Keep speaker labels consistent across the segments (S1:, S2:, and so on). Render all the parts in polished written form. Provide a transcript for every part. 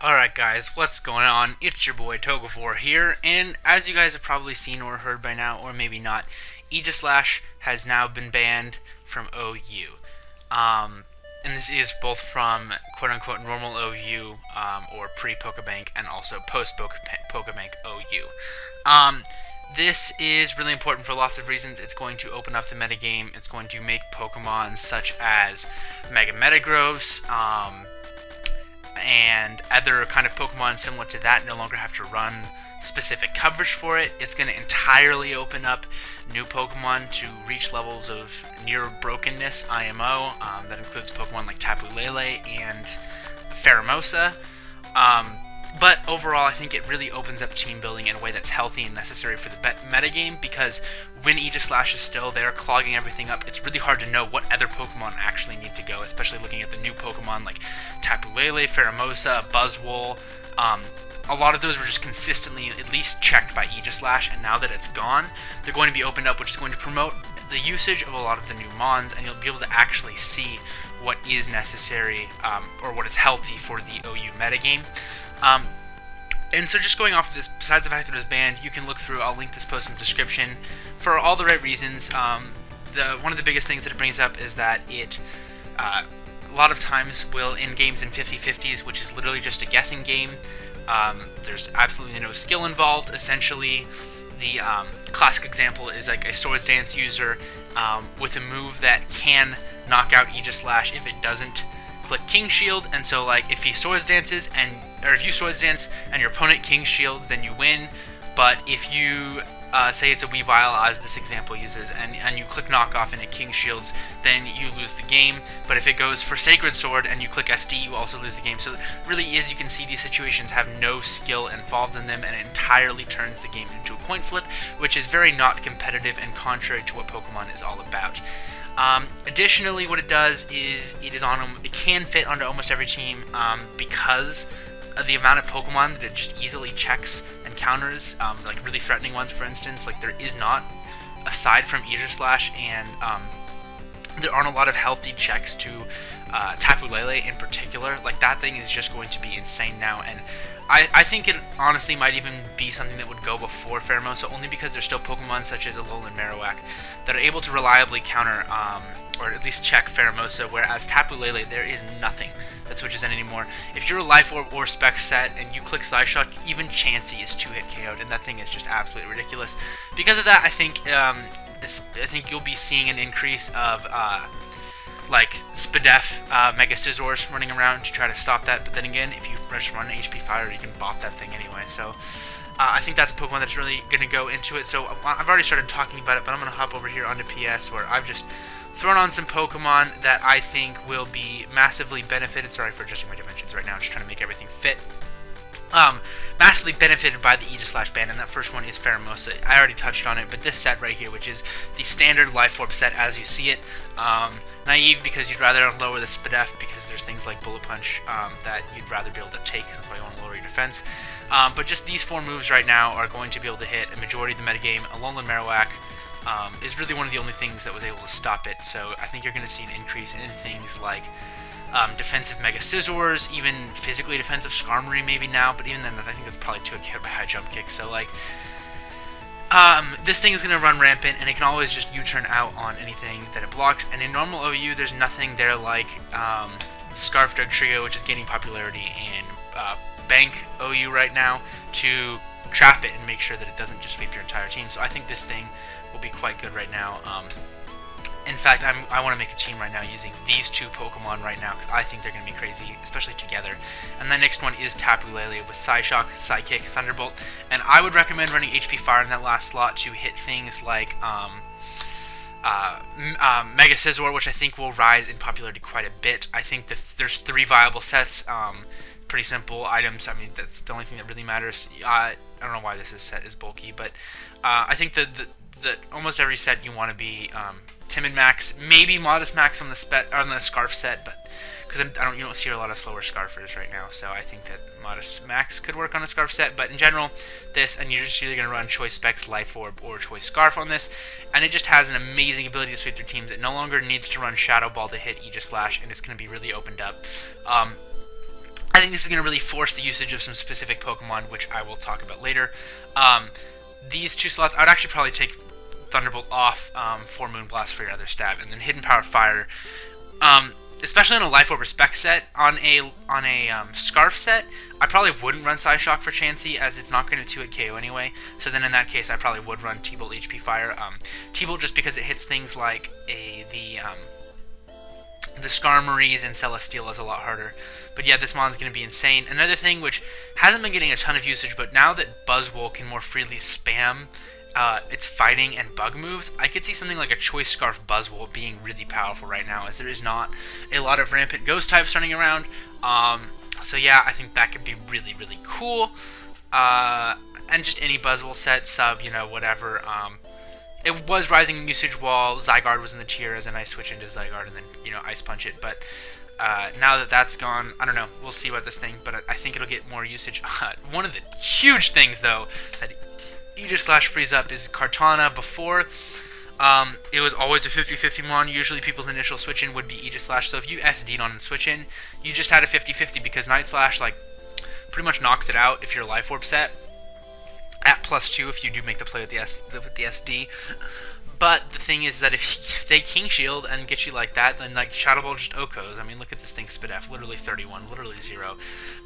S1: Alright guys, what's going on? It's your boy Togofor here, and as you guys have probably seen or heard by now, or maybe not, Aegislash has now been banned from OU. And this is both from quote-unquote normal OU, or pre-Pokebank, and also post-Pokebank OU. This is really important for lots of reasons. It's going to open up the metagame, it's going to make Pokemon such as Mega Metagross, and other kind of Pokemon similar to that no longer have to run specific coverage for it. It's going to entirely open up new Pokemon to reach levels of near brokenness IMO. That includes Pokemon like Tapu Lele and Pheromosa. But overall, I think it really opens up team building in a way that's healthy and necessary for the metagame, because when Aegislash is still there clogging everything up, it's really hard to know what other Pokemon actually need to go, especially looking at the new Pokemon like Tapu Lele, Pheromosa, Buzzwole. A lot of those were just consistently at least checked by Aegislash, and now that it's gone, they're going to be opened up, which is going to promote the usage of a lot of the new Mons, and you'll be able to actually see what is necessary, or what is healthy for the OU metagame. And so just going off of this, besides the fact that it was banned, you can look through, I'll link this post in the description, for all the right reasons. One of the biggest things that it brings up is that it, a lot of times, will in games in 50-50s, which is literally just a guessing game. There's absolutely no skill involved. Essentially, the classic example is like a Swords Dance user with a move that can knock out Aegislash if it doesn't click King Shield, and so like if he Swords Dances if you Swords Dance and your opponent King Shields, then you win. But if you say it's a Weavile, as this example uses, and you click Knockoff and it King Shields, then you lose the game. But if it goes for Sacred Sword and you click SD, you also lose the game. So it really is, you can see these situations have no skill involved in them, and it entirely turns the game into a coin flip, which is very not competitive and contrary to what Pokemon is all about. Additionally, what it does is it can fit onto almost every team, because of the amount of Pokemon that it just easily checks and counters, like really threatening ones, for instance. Like, there is not, aside from Aegislash, and there aren't a lot of healthy checks to Tapu Lele in particular. Like, that thing is just going to be insane now, and I think it honestly might even be something that would go before Pheromosa, only because there's still Pokemon such as Alolan Marowak that are able to reliably counter, or at least check Pheromosa, whereas Tapu Lele, there is nothing that switches in anymore. If you're a Life Orb or Spec set and you click Psyshock, even Chansey is 2-hit KO'd, and that thing is just absolutely ridiculous. Because of that, I think you'll be seeing an increase of like Spadef, Mega Scizors running around to try to stop that. But then again, if you just run an HP Fire, you can bot that thing anyway. So I think that's a Pokemon that's really going to go into it. So I've already started talking about it, but I'm going to hop over here onto PS, where I've just thrown on some Pokemon that I think will be massively benefited. Sorry for adjusting my dimensions right now, I'm just trying to make everything fit. Massively benefited by the Aegislash ban, and that first one is Pheromosa. I already touched on it, but this set right here, which is the standard Life Orb set as you see it, naive because you'd rather lower the Spadef because there's things like Bullet Punch that you'd rather be able to take, that's why you want to lower your defense. But just these four moves right now are going to be able to hit a majority of the metagame. Alolan Marowak is really one of the only things that was able to stop it, so I think you're going to see an increase in things like defensive Mega Scizors, even physically defensive Skarmory maybe now, but even then I think that's probably too hit by High Jump Kick. So like, this thing is going to run rampant, and it can always just U-turn out on anything that it blocks. And in normal OU, there's nothing there like Scarf Dugtrio, which is gaining popularity in Bank OU right now, to trap it and make sure that it doesn't just sweep your entire team. So I think this thing will be quite good right now. In fact, I want to make a team right now using these two Pokemon right now, because I think they're going to be crazy, especially together. And the next one is Tapu Lele with Psyshock, Psychick, Thunderbolt. And I would recommend running HP Fire in that last slot to hit things like Mega Scizor, which I think will rise in popularity quite a bit. I think there's 3 viable sets, pretty simple items. I mean, that's the only thing that really matters. I don't know why this set is bulky, but I think that almost every set you want to be Timid Max, maybe Modest Max on the Scarf set, but because you don't see a lot of slower Scarfers right now, so I think that Modest Max could work on a Scarf set. But in general, this, and you're just either going to run Choice Specs, Life Orb, or Choice Scarf on this, and it just has an amazing ability to sweep through teams. It no longer needs to run Shadow Ball to hit Aegislash, and it's going to be really opened up. I think this is going to really force the usage of some specific Pokemon, which I will talk about later. These 2 slots, I would actually probably take Thunderbolt off for Moonblast for your other stab, and then Hidden Power Fire. Especially on a Life Orb or Spec set, on a Scarf set, I probably wouldn't run Psyshock for Chansey, as it's not going to 2-hit KO anyway. So then in that case, I probably would run T-Bolt HP Fire. T-Bolt just because it hits things like the Skarmories and Celesteela is a lot harder. But yeah, this mon's going to be insane. Another thing which hasn't been getting a ton of usage, but now that Buzzwole can more freely spam its fighting and bug moves, I could see something like a Choice Scarf Buzzwole being really powerful right now, as there is not a lot of rampant ghost types running around. So yeah, I think that could be really, really cool. And just any Buzzwole set, sub, you know, whatever. It was rising in usage while Zygarde was in the tier, as a nice switch into Zygarde and then, you know, Ice Punch it. But now that that's gone, I don't know, we'll see about this thing, but I think it'll get more usage. One of the huge things, though, that Aegislash frees up is Kartana. Before, it was always a 50-50 mon. Usually people's initial switch-in would be Aegislash, so if you SD'd on and switch-in, you just had a 50-50 because Night Slash, like, pretty much knocks it out if you're a Life Orb set. At +2 if you do make the play with the SD. But the thing is that if they King Shield and get you like that, then like Shadow Ball just Okos. I mean, look at this thing spit F, literally 31, literally 0.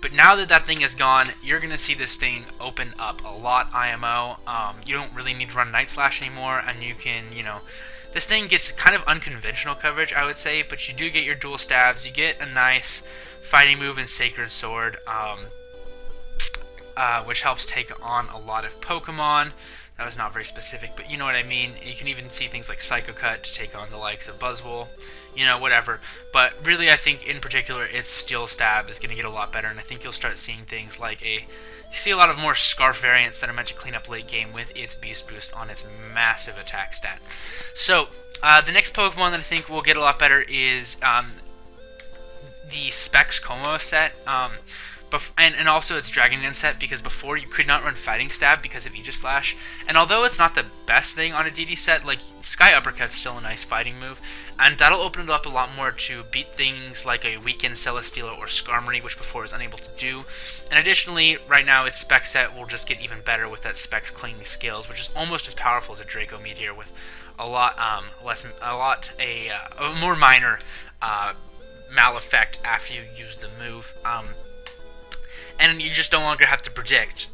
S1: But now that that thing is gone, you're going to see this thing open up a lot IMO. You don't really need to run Night Slash anymore, and you can, you know, this thing gets kind of unconventional coverage, I would say, but you do get your dual stabs, you get a nice fighting move in Sacred Sword, which helps take on a lot of Pokemon. That was not very specific, but you know what I mean. You can even see things like Psycho Cut to take on the likes of Buzzwole, you know, whatever. But really, I think in particular, its Steel Stab is going to get a lot better, and I think you'll start seeing things like you see a lot of more Scarf variants that are meant to clean up late game with its Beast Boost on its massive attack stat. So, the next Pokemon that I think will get a lot better is the Specs Como set. And also its Dragon Dance set, because before you could not run Fighting Stab because of Aegislash. And although it's not the best thing on a DD set, like Sky Uppercut's still a nice fighting move, and that'll open it up a lot more to beat things like a weakened Celesteela or Skarmory, which before was unable to do. And additionally, right now its Spec set will just get even better with that Specs Clinging Scales, which is almost as powerful as a Draco Meteor with a more minor mal effect after you use the move. And you just no longer have to predict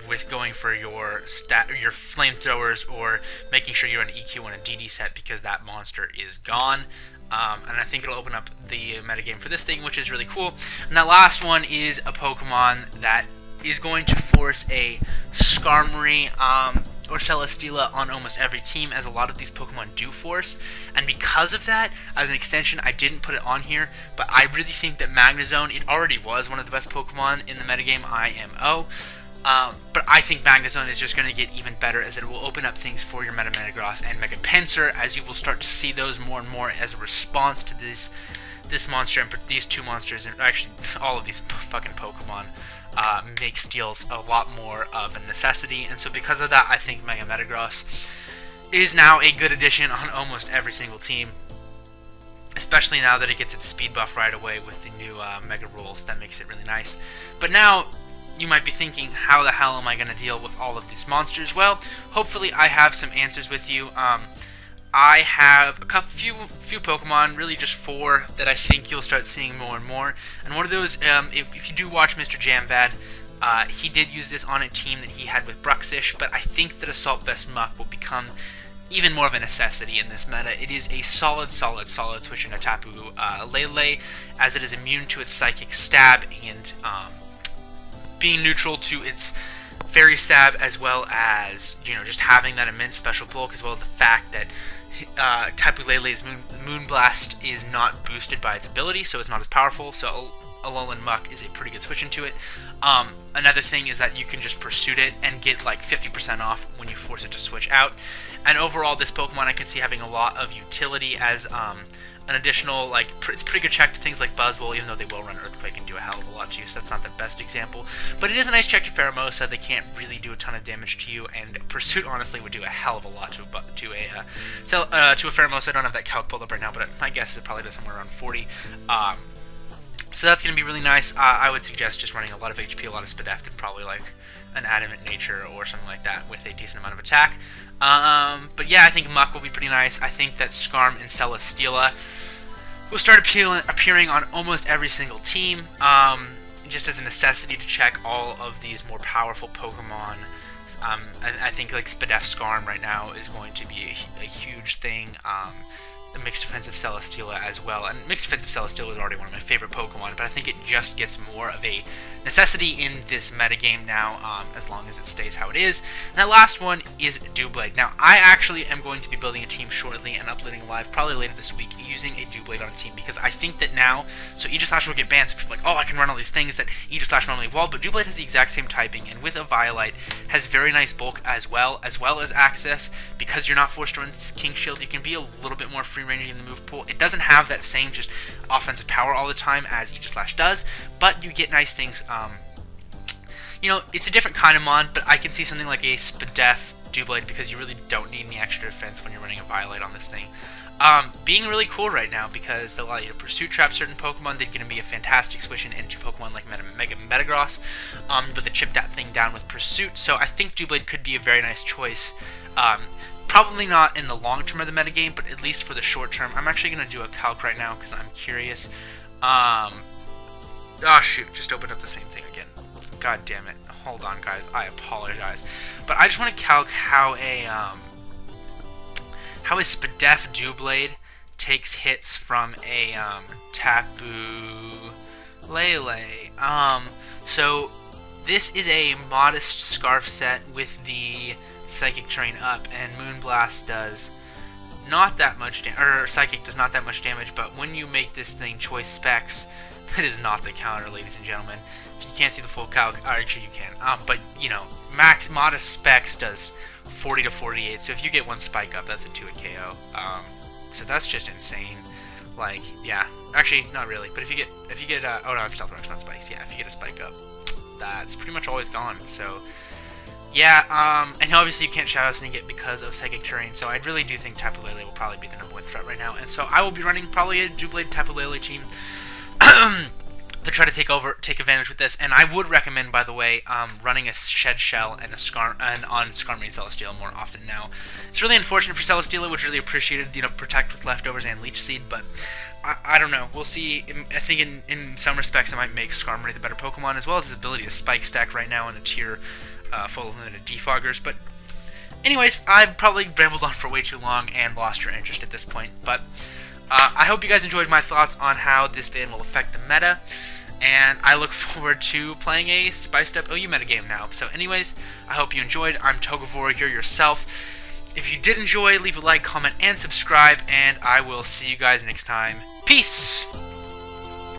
S1: with going for your flamethrowers or making sure you're an EQ on a DD set, because that monster is gone. And I think it'll open up the metagame for this thing, which is really cool. And that last one is a Pokemon that is going to force a Skarmory or Celesteela on almost every team, as a lot of these Pokemon do force. And because of that, as an extension, I didn't put it on here, but I really think that Magnezone, it already was one of the best Pokemon in the metagame IMO, but I think Magnezone is just going to get even better, as it will open up things for your Metagross and Mega Pinsir, as you will start to see those more and more as a response to this monster, and these two monsters, and actually all of these fucking Pokemon, make steals a lot more of a necessity. And so because of that, I think Mega Metagross is now a good addition on almost every single team, especially now that it gets its speed buff right away with the new Mega rules. That makes it really nice. But now you might be thinking, how the hell am I going to deal with all of these monsters? Well, hopefully I have some answers with you. I have a few Pokemon, really just 4, that I think you'll start seeing more and more. And one of those, if you do watch Mr. Jamvad, he did use this on a team that he had with Bruxish, but I think that Assault Vest Muck will become even more of a necessity in this meta. It is a solid switch into Tapu Lele, as it is immune to its Psychic Stab and being neutral to its Fairy Stab, as well as, you know, just having that immense special bulk, as well as the fact that Tapu Lele's Moonblast is not boosted by its ability, so it's not as powerful. So Alolan Muck is a pretty good switch into it. Another thing is that you can just Pursuit it and get like 50% off when you force it to switch out. And overall, this Pokemon I can see having a lot of utility as an additional, like, it's pretty good check to things like Buzzwole, even though they will run Earthquake and do a hell of a lot to you, so that's not the best example. But it is a nice check to Pheromosa. They can't really do a ton of damage to you, and Pursuit honestly would do a hell of a lot to a Pheromosa. I don't have that calc pulled up right now, but my guess is it probably does somewhere around 40. So that's going to be really nice. I would suggest just running a lot of HP, a lot of Spadef, and probably like an Adamant Nature or something like that with a decent amount of attack. But yeah, I think Muck will be pretty nice. I think that Skarm and Celesteela will start appearing on almost every single team, just as a necessity to check all of these more powerful Pokemon. I think like Spadef Skarm right now is going to be a huge thing. The Mixed Defensive Celesteela as well, and Mixed Defensive Celesteela is already one of my favorite Pokemon, but I think it just gets more of a necessity in this metagame now, as long as it stays how it is. And that last one is Doublade. Now, I actually am going to be building a team shortly and uploading live probably later this week using a Doublade on a team, because I think that now, so Aegislash will get banned, so people are like, oh, I can run all these things that Aegislash normally walled, but Doublade has the exact same typing, and with a Violite, has very nice bulk as well as access. Because you're not forced to run King Shield, you can be a little bit more free ranging in the move pool. It doesn't have that same just offensive power all the time as Aegislash does, but you get nice things. You know, it's a different kind of mon, but I can see something like a Spadef Doublade, because you really don't need any extra defense when you're running a Violite on this thing. Being really cool right now, because they'll allow you to Pursuit Trap certain Pokemon. They're going to be a fantastic switch into Pokemon like Mega Metagross, but the chip that thing down with Pursuit, so I think Doublade could be a very nice choice. Probably not in the long term of the metagame, but at least for the short term. I'm actually going to do a calc right now because I'm curious. Oh shoot, just opened up the same thing again. God damn it. Hold on, guys. I apologize. But I just want to calc how a Spadef Doublade takes hits from a Tapu Lele. So this is a modest Scarf set with the Psychic Terrain up, and Moonblast does not that much damage, or Psychic does not that much damage, but when you make this thing Choice Specs, that is not the counter, ladies and gentlemen. If you can't see the full calc, actually you can, but, you know, modest Specs does 40 to 48, so if you get one Spike up, that's a 2-hit KO, so that's just insane. Like, yeah, actually, not really, but if you get, oh no, it's Stealth Rocks, not Spikes, yeah, if you get a Spike up, that's pretty much always gone, so... Yeah, and obviously you can't Shadow Sneak it because of Psychic Terrain, so I really do think Tapu Lele will probably be the #1 threat right now, and so I will be running probably a Doublade Tapu Lele team to try to take advantage with this, and I would recommend, by the way, running a Shed Shell and on Skarmory and Celesteela more often now. It's really unfortunate for Celesteela, which really appreciated, you know, Protect with Leftovers and Leech Seed, but I don't know. We'll see. I think in some respects it might make Skarmory the better Pokemon, as well as his ability to Spike Stack right now in a tier full of limited defoggers. But anyways, I've probably rambled on for way too long and lost your interest at this point. But I hope you guys enjoyed my thoughts on how this ban will affect the meta, and I look forward to playing a spiced up OU metagame now. So anyways, I hope you enjoyed. I'm Togavora, you're yourself. If you did enjoy, leave a like, comment, and subscribe, and I will see you guys next time. Peace!